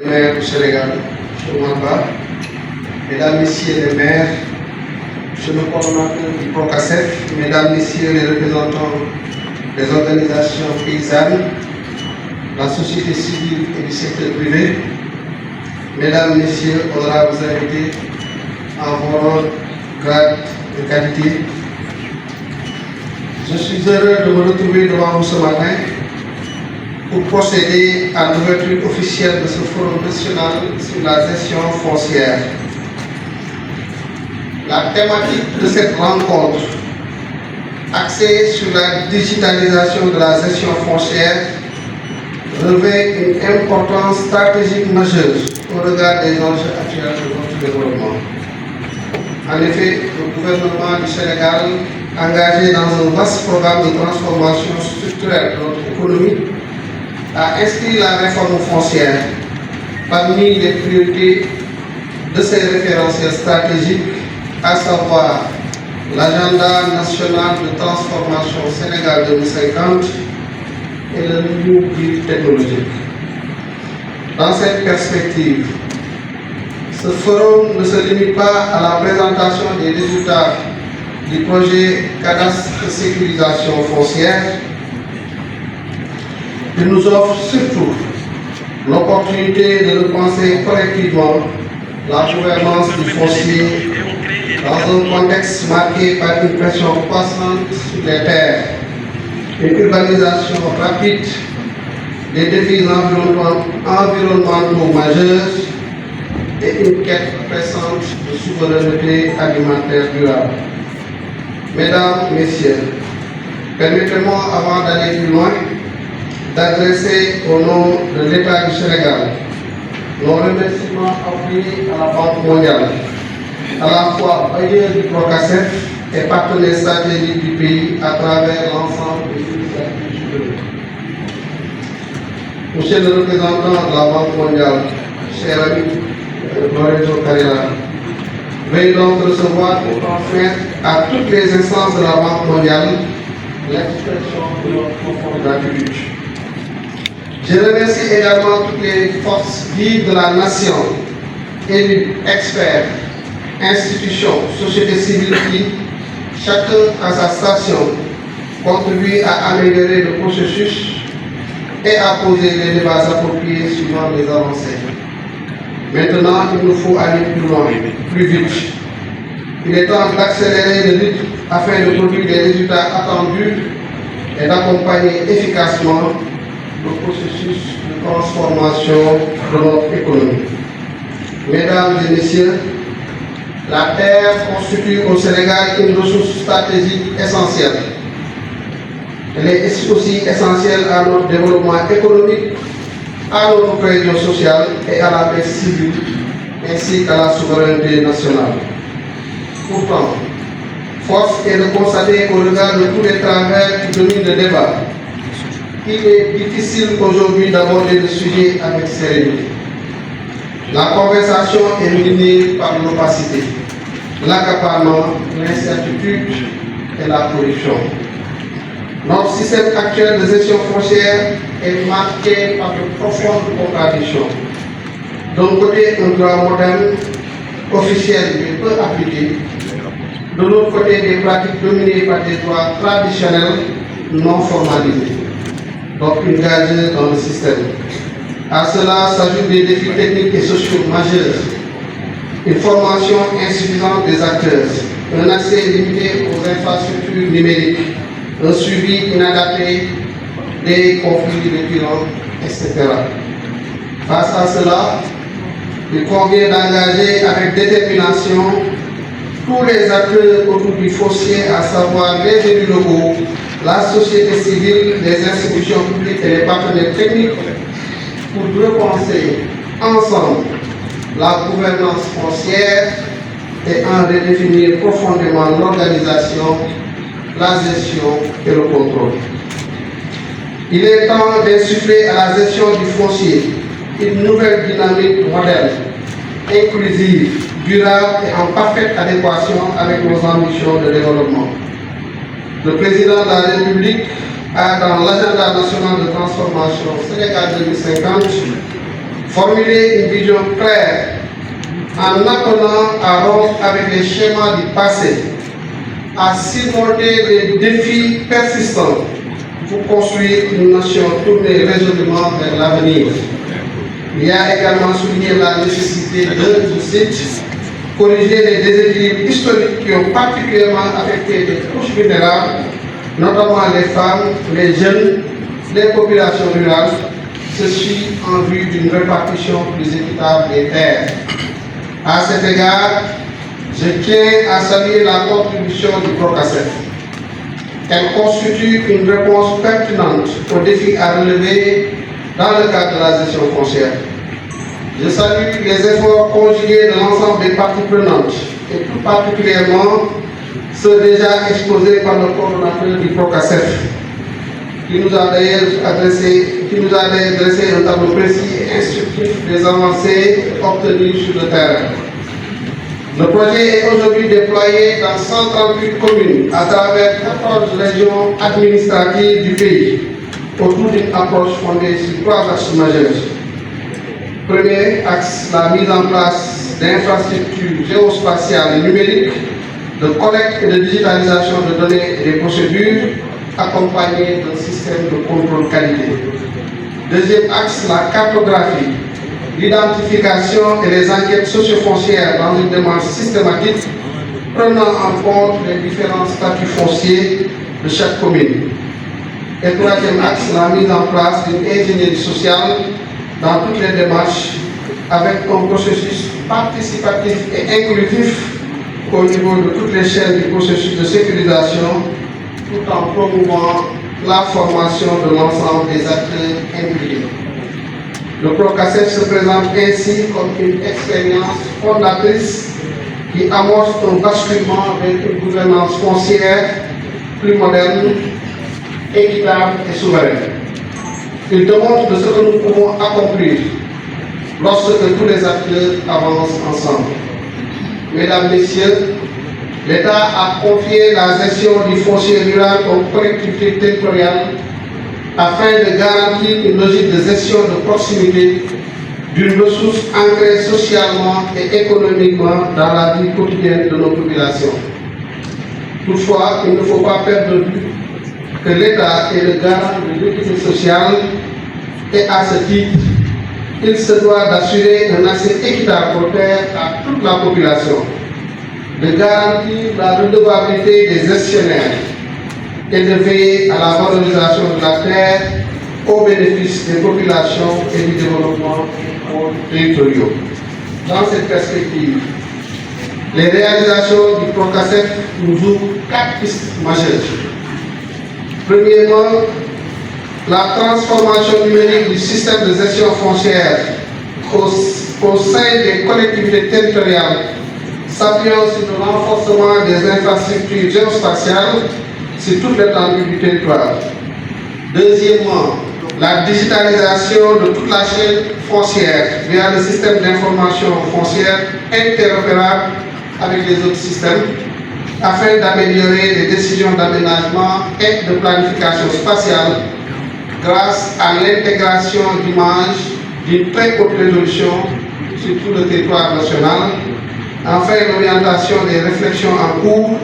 Maire du Sénégal, M. Mamba, Mesdames, Messieurs les maires, M. le coordonnateur du PROCASEF, Mesdames, Messieurs les représentants des organisations paysannes, la société civile et du secteur privé, Mesdames, Messieurs, honorables invités, en vos rangs, grades et qualités, je suis heureux de me retrouver devant vous ce matin pour procéder à l'ouverture officielle de ce forum national sur la gestion foncière. La thématique de cette rencontre, axée sur la digitalisation de la gestion foncière, revêt une importance stratégique majeure au regard des enjeux actuels de notre développement. En effet, le gouvernement du Sénégal, engagé dans un vaste programme de transformation structurelle de notre économie, a inscrit la réforme foncière parmi les priorités de ses référentiels stratégiques, à savoir l'agenda national de transformation Sénégal 2050 et le New Deal technologique. Dans cette perspective, ce forum ne se limite pas à la présentation des résultats du projet cadastre de sécurisation foncière. Il nous offre surtout l'opportunité de repenser collectivement la gouvernance du foncier dans un contexte marqué par une pression croissante sur les terres, une urbanisation rapide, des défis environnementaux majeurs et une quête pressante de souveraineté alimentaire durable. Mesdames, Messieurs, permettez-moi, avant d'aller plus loin, d'adresser au nom de l'État du Sénégal nos remerciements appuyés à la Banque mondiale, à la fois bailleur du PROCASEF et partenaire stratégique du pays à travers l'ensemble des initiatives juridiques. Monsieur le représentant de la Banque mondiale, cher ami Lorenzo Carrera, veuillez donc recevoir pour transmettre à toutes les instances de la Banque mondiale l'expression de notre profonde gratitude. Je remercie également toutes les forces vives de la nation, élus, experts, institutions, sociétés civiles qui, chacun à sa station, contribuent à améliorer le processus et à poser les débats appropriés suivant les avancées. Maintenant, il nous faut aller plus loin, plus vite. Il est temps d'accélérer le rythme afin de produire les résultats attendus et d'accompagner efficacement le processus de transformation de notre économie. Mesdames et Messieurs, la terre constitue au Sénégal une ressource stratégique essentielle. Elle est aussi essentielle à notre développement économique, à notre cohésion sociale et à la paix civile, ainsi qu'à la souveraineté nationale. Pourtant, force est de constater qu'au regard de tous les travers qui dominent le débat, il est difficile aujourd'hui d'aborder le sujet avec sérénité. La conversation est minée par l'opacité, l'accaparement, l'incertitude et la corruption. Notre système actuel de gestion foncière est marqué par de profondes contradictions. D'un côté, un droit moderne, officiel mais peu appliqué. De l'autre côté, des pratiques dominées par des droits traditionnels non formalisés, donc une gageure dans le système. À cela s'ajoutent des défis techniques et sociaux majeurs, une formation insuffisante des acteurs, un accès limité aux infrastructures numériques, un suivi inadapté des conflits récurrents, etc. Face à cela, il convient d'engager avec détermination tous les acteurs autour du foncier, à savoir les élus locaux, la société civile, les institutions publiques et les partenaires techniques, pour repenser ensemble la gouvernance foncière et en redéfinir profondément l'organisation, la gestion et le contrôle. Il est temps d'insuffler à la gestion du foncier une nouvelle dynamique moderne, inclusive, durable et en parfaite adéquation avec nos ambitions de développement. Le président de la République a, dans l'agenda national de transformation Sénégal 2050, formuler une vision claire en appelant à rompre avec les schémas du passé, à surmonter les défis persistants pour construire une nation tournée résolument vers l'avenir. Il a également souligné la nécessité de, je cite, corriger les déséquilibres historiques qui ont particulièrement affecté les couches vulnérables, notamment les femmes, les jeunes, les populations rurales, ceci en vue d'une répartition plus équitable des terres. À cet égard, je tiens à saluer la contribution du PROCASEF. Elle constitue une réponse pertinente aux défis à relever dans le cadre de la gestion foncière. Je salue les efforts conjugués de l'ensemble des parties prenantes et tout particulièrement ceux déjà exposés par le coordonnateur du PROCASEF, qui nous a d'ailleurs dressé un tableau précis et instructif des avancées obtenues sur le terrain. Le projet est aujourd'hui déployé dans 138 communes à travers 14 régions administratives du pays, autour d'une approche fondée sur 3 axes majeurs. Premier axe, la mise en place d'infrastructures géospatiales et numériques, de collecte et de digitalisation de données et des procédures, accompagnées d'un système de contrôle qualité. Deuxième axe, la cartographie, l'identification et les enquêtes socio-foncières dans une démarche systématique, prenant en compte les différents statuts fonciers de chaque commune. Et troisième axe, la mise en place d'une ingénierie sociale dans toutes les démarches, avec un processus participatif et inclusif au niveau de toutes les chaînes du processus de sécurisation, tout en promouvant la formation de l'ensemble des acteurs impliqués. Le PROCASEF se présente ainsi comme une expérience fondatrice qui amorce un basculement vers une gouvernance foncière plus moderne, équitable et souveraine. Il démontre de ce que nous pouvons accomplir lorsque tous les acteurs avancent ensemble. Mesdames, Messieurs, l'État a confié la gestion du foncier rural aux collectivités territoriales afin de garantir une logique de gestion de proximité d'une ressource ancrée socialement et économiquement dans la vie quotidienne de nos populations. Toutefois, il ne faut pas perdre de vue que l'État est le garant de l'équité sociale et à ce titre, il se doit d'assurer un accès équitable aux terres à toute la population, de garantir la redevabilité des gestionnaires et de veiller à la valorisation de la terre au bénéfice des populations et du développement territoriaux. Dans cette perspective, les réalisations du PROCASEF nous ouvrent 4 pistes majeures. Premièrement, la transformation numérique du système de gestion foncière au sein des collectivités territoriales, s'appuyant sur le renforcement des infrastructures géospatiales sur toute l'étendue du territoire. Deuxièmement, la digitalisation de toute la chaîne foncière via le système d'information foncière interopérable avec les autres systèmes, afin d'améliorer les décisions d'aménagement et de planification spatiale grâce à l'intégration d'images d'une très haute résolution sur tout le territoire national, enfin l'orientation des réflexions en cours,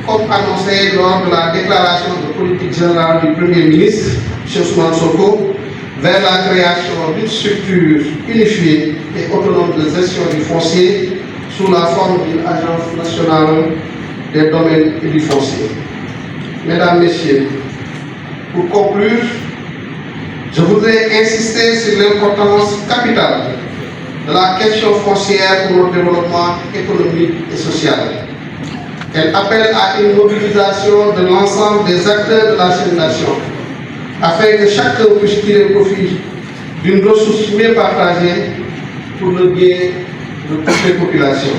comme annoncé lors de la déclaration de politique générale du Premier ministre, M. Ousmane Sonko, vers la création d'une structure unifiée et autonome de gestion du foncier sous la forme d'une agence nationale des domaines et du foncier. Mesdames, Messieurs, pour conclure, je voudrais insister sur l'importance capitale de la question foncière pour notre développement économique et social. Elle appelle à une mobilisation de l'ensemble des acteurs de la civilisation afin que chacun puisse tirer profit d'une ressource mieux partagée pour le bien de toutes les populations.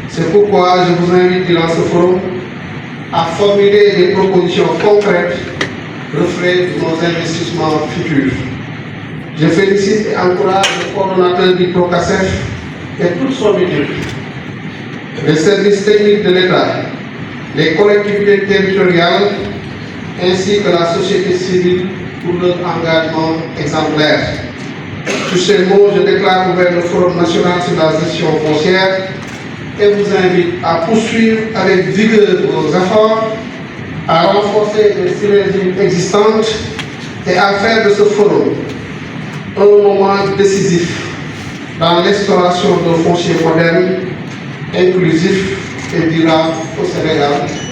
C'est pourquoi je vous invite durant ce forum à formuler des propositions concrètes reflet de nos investissements futurs. Je félicite et encourage le coordonnateur du PROCASEF et toute son équipe, les services techniques de l'État, les collectivités territoriales ainsi que la société civile pour leur engagement exemplaire. Sur ces mots, je déclare ouvert le Forum national sur la gestion foncière et vous invite à poursuivre avec vigueur vos efforts, à renforcer les synergies existantes et à faire de ce forum un moment décisif dans l'instauration d'un foncier moderne, inclusif et durable au Sénégal.